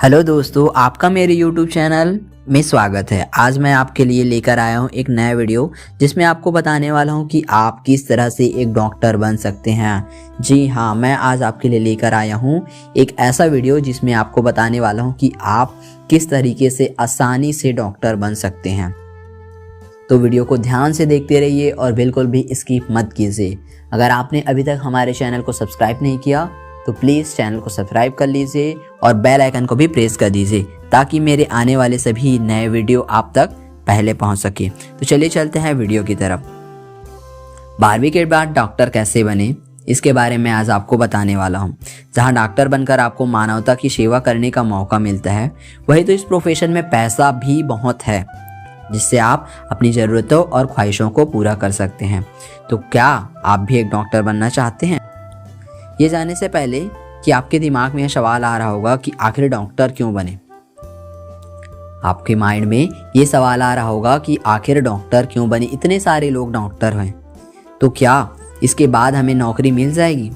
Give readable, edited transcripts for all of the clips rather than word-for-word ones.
Hello दोस्तों, आपका मेरे YouTube चैनल में स्वागत है। आज मैं आपके लिए लेकर आया हूँ एक नया वीडियो जिसमें आपको बताने वाला हूँ कि आप किस तरह से एक डॉक्टर बन सकते हैं। जी हाँ, मैं आज आपके लिए लेकर आया हूँ एक ऐसा वीडियो जिसमें आपको बताने वाला हूँ कि आप किस तरीके से आसानी से डॉक्टर बन सकते हैं। तो वीडियो को ध्यान से देखते रहिए और बिल्कुल भी स्किप मत कीजिए। अगर आपने अभी तक हमारे चैनल को सब्सक्राइब नहीं किया तो प्लीज़ चैनल को सब्सक्राइब कर लीजिए और बेल आइकन को भी प्रेस कर दीजिए ताकि मेरे आने वाले सभी नए वीडियो आप तक पहले पहुंच सके। तो चलिए चलते हैं वीडियो की तरफ। 12वीं के बाद डॉक्टर कैसे बने, इसके बारे में आज आपको बताने वाला हूं। जहां डॉक्टर बनकर आपको मानवता की सेवा करने का मौका मिलता है, वही तो इस प्रोफेशन में पैसा भी बहुत है जिससे आप अपनी ज़रूरतों और ख्वाहिशों को पूरा कर सकते हैं। तो क्या आप भी एक डॉक्टर बनना चाहते हैं? ये जानने से पहले कि आपके दिमाग में यह सवाल आ रहा होगा कि आखिर डॉक्टर क्यों बने। आपके माइंड में ये सवाल आ रहा होगा कि आखिर डॉक्टर क्यों बने, इतने सारे लोग डॉक्टर हैं, तो क्या इसके बाद हमें नौकरी मिल जाएगी?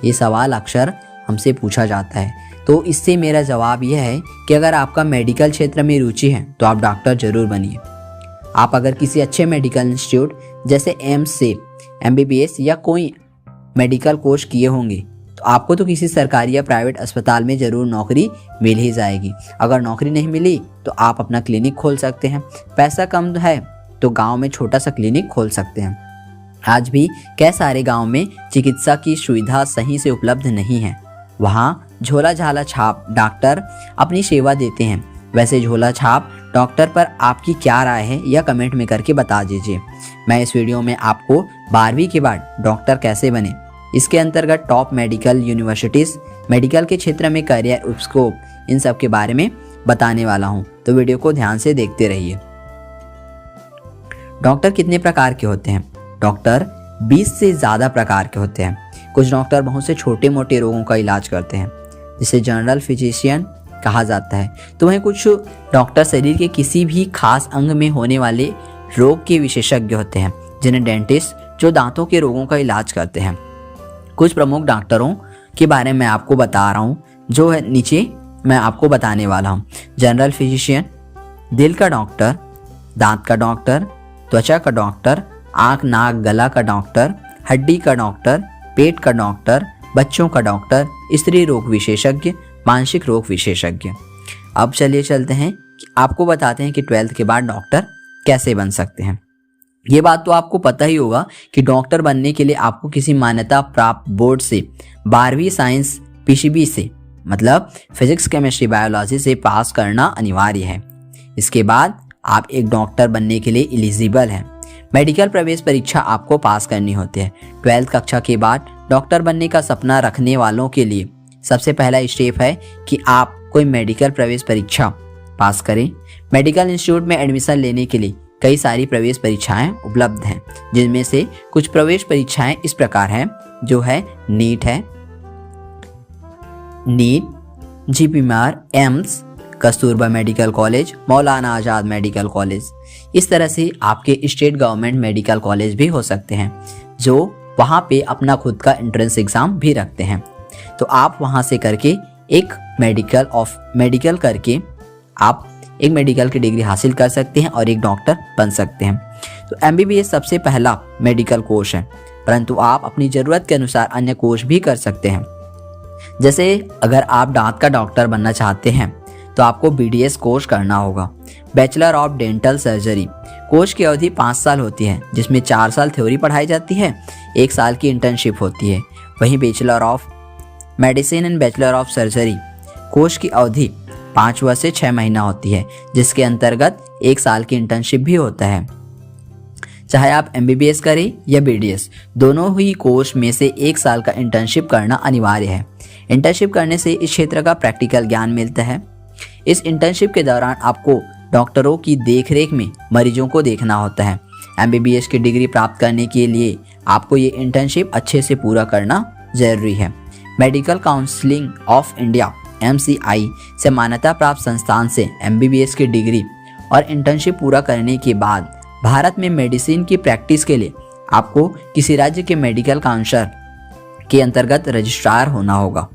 ये सवाल अक्सर हमसे पूछा जाता है। तो इससे मेरा जवाब यह है कि अगर आपका मेडिकल क्षेत्र में रुचि है तो आप डॉक्टर जरूर बनिए। आप अगर किसी अच्छे मेडिकल इंस्टीट्यूट जैसे एम्स से MBBS या कोई मेडिकल कोर्स किए होंगे तो आपको तो किसी सरकारी या प्राइवेट अस्पताल में ज़रूर नौकरी मिल ही जाएगी। अगर नौकरी नहीं मिली तो आप अपना क्लिनिक खोल सकते हैं। पैसा कम है तो गांव में छोटा सा क्लिनिक खोल सकते हैं। आज भी कई सारे गांव में चिकित्सा की सुविधा सही से उपलब्ध नहीं है। वहां झोला झाला छाप डॉक्टर अपनी सेवा देते हैं। वैसे झोला छाप डॉक्टर पर आपकी क्या राय है या कमेंट में करके बता दीजिए। मैं इस वीडियो में आपको 12वीं के बाद डॉक्टर कैसे बने, इसके अंतर्गत टॉप मेडिकल यूनिवर्सिटीज़, मेडिकल के क्षेत्र में करियर स्कोप, इन सब के बारे में बताने वाला हूं। तो वीडियो को ध्यान से देखते रहिए। डॉक्टर कितने प्रकार के होते हैं? डॉक्टर 20 से ज़्यादा प्रकार के होते हैं। कुछ डॉक्टर बहुत से छोटे मोटे रोगों का इलाज करते हैं जिसे जनरल फिजिशियन कहा जाता है। तो वहीं कुछ डॉक्टर शरीर के किसी भी खास अंग में होने वाले रोग के विशेषज्ञ होते हैं जिन्हें डेंटिस्ट, जो दांतों के रोगों का इलाज करते हैं। कुछ प्रमुख डॉक्टरों के बारे में आपको बता रहा हूँ जो है नीचे मैं आपको बताने वाला हूँ। जनरल फिजिशियन, दिल का डॉक्टर, दांत का डॉक्टर, त्वचा का डॉक्टर, आँख नाक गला का डॉक्टर, हड्डी का डॉक्टर, पेट का डॉक्टर, बच्चों का डॉक्टर, स्त्री रोग विशेषज्ञ, मानसिक रोग विशेषज्ञ। अब चलिए चलते हैं कि आपको बताते हैं कि 12th के बाद डॉक्टर कैसे बन सकते हैं। ये बात तो आपको पता ही होगा कि डॉक्टर बनने के लिए आपको किसी मान्यता प्राप्त बोर्ड से 12वीं साइंस PCB से, मतलब फिजिक्स केमिस्ट्री बायोलॉजी से पास करना अनिवार्य है। इसके बाद आप एक डॉक्टर बनने के लिए एलिजिबल हैं। मेडिकल प्रवेश परीक्षा आपको पास करनी होती है। 12th कक्षा के बाद डॉक्टर बनने का सपना रखने वालों के लिए सबसे पहला स्टेप है कि आप कोई मेडिकल प्रवेश परीक्षा पास करें। मेडिकल इंस्टीट्यूट में एडमिशन लेने के लिए कई सारी प्रवेश परीक्षाएं उपलब्ध हैं, जिनमें से कुछ प्रवेश परीक्षाएं इस प्रकार हैं, जो है नीट है, GPMR, AIIMS, Kasturba medical college, मौलाना आज़ाद मेडिकल कॉलेज। इस तरह से आपके स्टेट गवर्नमेंट मेडिकल कॉलेज भी हो सकते हैं जो वहाँ पे अपना खुद का एंट्रेंस एग्ज़ाम भी रखते हैं। तो आप वहाँ से करके एक मेडिकल करके आप एक मेडिकल की डिग्री हासिल कर सकते हैं और एक डॉक्टर बन सकते हैं। तो MBBS सबसे पहला मेडिकल कोर्स है, परंतु आप अपनी ज़रूरत के अनुसार अन्य कोर्स भी कर सकते हैं। जैसे अगर आप दांत का डॉक्टर बनना चाहते हैं तो आपको BDS कोर्स करना होगा, bachelor of dental surgery. Course की अवधि 5 साल होती है, जिसमें 4 साल थ्योरी पढ़ाई जाती है, 1 साल की इंटर्नशिप होती है। वहीं bachelor of medicine and bachelor of surgery course की अवधि 5 वर्ष से 6 महीना होती है, जिसके अंतर्गत 1 साल की इंटर्नशिप भी होता है। चाहे आप MBBS करें या BDS, दोनों ही कोर्स में से 1 साल का इंटर्नशिप करना अनिवार्य है। इंटर्नशिप करने से इस क्षेत्र का प्रैक्टिकल ज्ञान मिलता है। इस इंटर्नशिप के दौरान आपको डॉक्टरों की देखरेख में मरीजों को देखना होता है। MBBS की डिग्री प्राप्त करने के लिए आपको ये इंटर्नशिप अच्छे से पूरा करना जरूरी है। Medical counselling of India MCI से मान्यता प्राप्त संस्थान से MBBS की डिग्री और इंटर्नशिप पूरा करने के बाद भारत में मेडिसिन की प्रैक्टिस के लिए आपको किसी राज्य के मेडिकल काउंसिल के अंतर्गत रजिस्ट्रार होना होगा।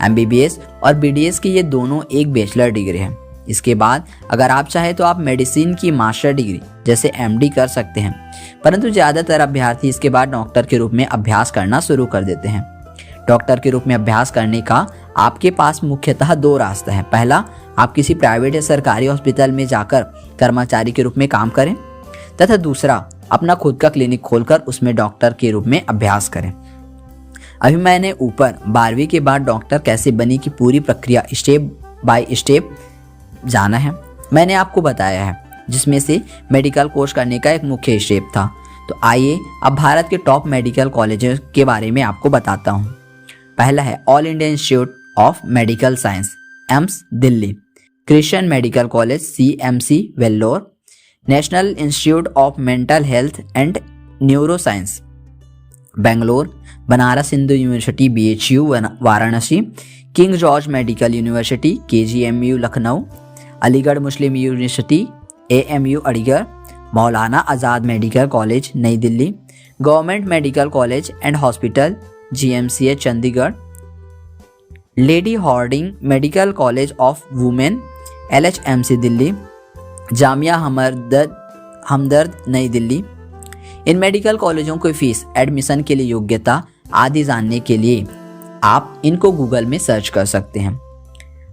MBBS और BDS की ये दोनों एक बैचलर डिग्री है। इसके बाद अगर आप चाहें तो आप मेडिसिन की मास्टर डिग्री जैसे MD कर सकते हैं, परंतु ज़्यादातर अभ्यर्थी इसके बाद डॉक्टर के रूप में अभ्यास करना शुरू कर देते हैं। डॉक्टर के रूप में अभ्यास करने का आपके पास मुख्यतः 2 रास्ते हैं। पहला, आप किसी प्राइवेट या सरकारी हॉस्पिटल में जाकर कर्मचारी के रूप में काम करें, तथा दूसरा, अपना खुद का क्लिनिक खोलकर उसमें डॉक्टर के रूप में अभ्यास करें। अभी मैंने ऊपर 12वीं के बाद डॉक्टर कैसे बनी की पूरी प्रक्रिया स्टेप बाय स्टेप जाना है, मैंने आपको बताया है, जिसमें से मेडिकल कोर्स करने का एक मुख्य स्टेप था। तो आइए अब भारत के टॉप मेडिकल कॉलेजों के बारे में आपको बताता हूँ। पहला है All India Institute of Medical Science AIIMS Delhi, Christian Medical College CMC Vellore, National Institute of Mental Health and Neuro Science Bangalore, Banaras Hindu University BHU Varanasi, King George Medical University KGMU Lucknow, Aligarh Muslim University AMU Aligarh, Maulana Azad Medical College New Delhi, Government Medical College and Hospital GMCH Chandigarh, Lady Hardinge Medical College of Women LHMC Delhi, Jamia Hamdard New Delhi. In medical कॉलेजों की fees, admission के लिए योग्यता आदि जानने के लिए आप इनको गूगल में सर्च कर सकते हैं।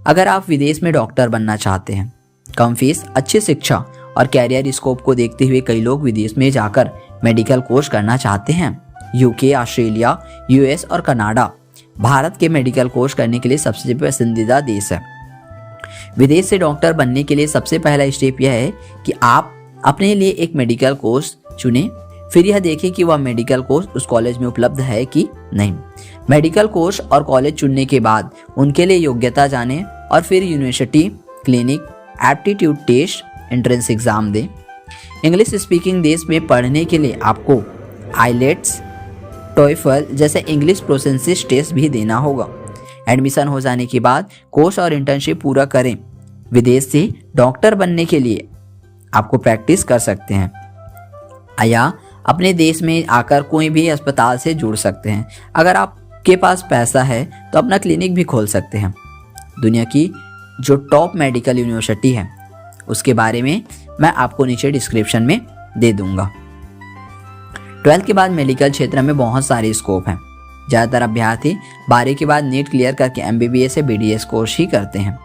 अगर आप विदेश में डॉक्टर बनना चाहते हैं, कम फीस, अच्छी शिक्षा और कैरियर स्कोप को देखते हुए कई लोग विदेश में जाकर मेडिकल कोर्स करना चाहते हैं। UK, ऑस्ट्रेलिया, US और कनाडा भारत के मेडिकल कोर्स करने के लिए सबसे पसंदीदा देश है। विदेश से डॉक्टर बनने के लिए सबसे पहला स्टेप यह है कि आप अपने लिए एक मेडिकल कोर्स चुनें, फिर यह देखें कि वह मेडिकल कोर्स उस कॉलेज में उपलब्ध है कि नहीं। मेडिकल कोर्स और कॉलेज चुनने के बाद उनके लिए योग्यता जानें और फिर university, clinic, aptitude test, entrance exam दें। इंग्लिश स्पीकिंग देश में पढ़ने के लिए आपको IELTS, TOEFL जैसे इंग्लिश प्रोफिशिएंसी टेस्ट भी देना होगा। एडमिशन हो जाने के बाद कोर्स और इंटर्नशिप पूरा करें। विदेश से डॉक्टर बनने के लिए आपको प्रैक्टिस कर सकते हैं या अपने देश में आकर कोई भी अस्पताल से जुड़ सकते हैं। अगर आपके पास पैसा है तो अपना क्लिनिक भी खोल सकते हैं। दुनिया की जो टॉप मेडिकल यूनिवर्सिटी है उसके बारे में मैं आपको नीचे डिस्क्रिप्शन में दे दूंगा। 12th के बाद मेडिकल क्षेत्र में बहुत सारे स्कोप हैं। ज़्यादातर अभ्यर्थी 12वीं के बाद नीट क्लियर करके MBBS या BDS कोर्स ही करते हैं,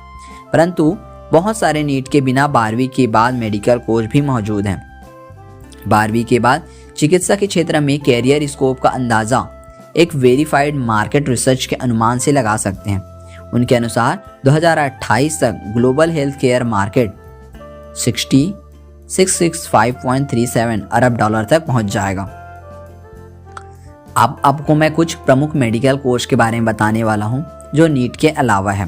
परंतु बहुत सारे नीट के बिना 12वीं के बाद मेडिकल कोर्स भी मौजूद हैं। 12वीं के बाद चिकित्सा के क्षेत्र में कैरियर स्कोप का अंदाज़ा एक वेरीफाइड मार्केट रिसर्च के अनुमान से लगा सकते हैं। उनके अनुसार 2028 तक ग्लोबल हेल्थ केयर मार्केट 665.37 अरब डॉलर तक पहुंच जाएगा। अब आपको मैं कुछ प्रमुख मेडिकल कोर्स के बारे में बताने वाला हूं जो नीट के अलावा है।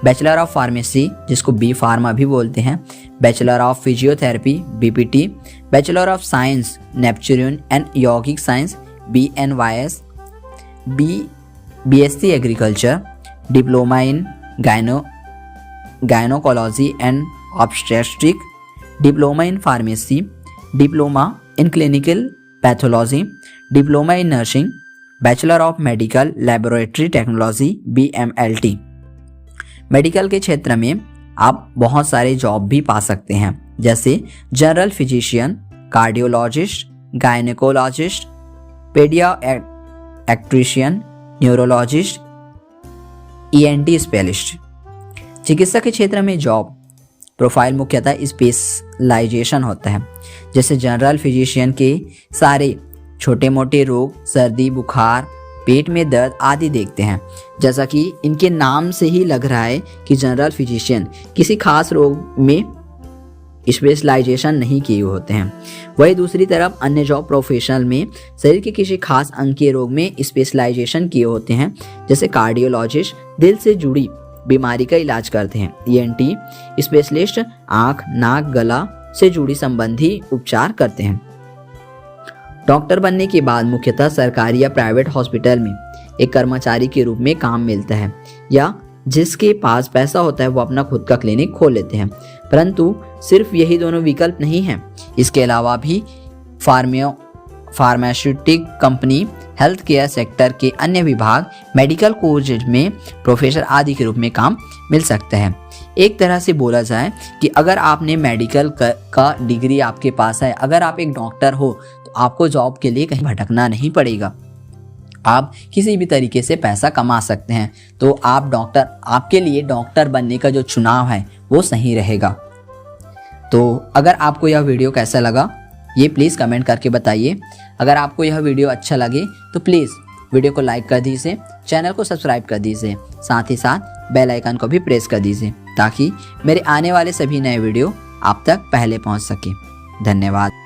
बैचलर ऑफ फार्मेसी, जिसको B फार्मा भी बोलते हैं, bachelor of physiotherapy BPT, bachelor of science नेपच्यूरियन एंड यौगिक science BNYS, BSc agriculture, diploma in gynaecology and obstetric, diploma in pharmacy, diploma in clinical pathology, diploma in nursing, bachelor of medical laboratory technology BMLT। Medical के क्षेत्र में आप बहुत सारे job भी पा सकते हैं, जैसे general physician, cardiologist, gynaecologist, paediatrician, neurologist, ENT specialist. चिकित्सा के क्षेत्र में जॉब प्रोफाइल मुख्यतः स्पेशलाइजेशन होता है, जैसे जनरल फिजिशियन के सारे छोटे मोटे रोग, सर्दी, बुखार, पेट में दर्द आदि देखते हैं। जैसा कि इनके नाम से ही लग रहा है कि जनरल फिजिशियन किसी खास रोग में स्पेशलाइजेशन नहीं किए होते हैं। वही दूसरी तरफ अन्य जॉब प्रोफेशनल में शरीर के किसी खास अंग के रोग में स्पेशलाइजेशन किए होते हैं, जैसे कार्डियोलॉजिस्ट दिल से जुड़ी बीमारी का इलाज करते हैं। ENT स्पेशलिस्ट आँख, नाक, गला से जुड़ी संबंधी उपचार करते हैं। डॉक्टर बनने के बाद मुख्यतः सरकारी या प्राइवेट हॉस्पिटल में एक कर्मचारी के रूप में काम मिलता है, या जिसके पास पैसा होता है वो अपना खुद का क्लिनिक खोल लेते हैं। परंतु सिर्फ यही दोनों विकल्प नहीं हैं, इसके अलावा भी pharmaceutic company health care sector के अन्य विभाग, मेडिकल कॉलेज में प्रोफेसर आदि के रूप में काम मिल सकता है। एक तरह से बोला जाए कि अगर आपने मेडिकल का डिग्री आपके पास है, अगर आप एक डॉक्टर हो, तो आपको जॉब के लिए कहीं भटकना नहीं पड़ेगा। आप किसी भी तरीके से पैसा कमा सकते हैं। तो आपके लिए डॉक्टर बनने का जो चुनाव है वो सही रहेगा। तो अगर आपको यह वीडियो कैसा लगा ये प्लीज़ कमेंट करके बताइए। अगर आपको यह वीडियो अच्छा लगे तो प्लीज़ वीडियो को लाइक कर दीजिए, चैनल को सब्सक्राइब कर दीजिए, साथ ही साथ बेल आइकन को भी प्रेस कर दीजिए ताकि मेरे आने वाले सभी नए वीडियो आप तक पहले पहुंच सके। धन्यवाद।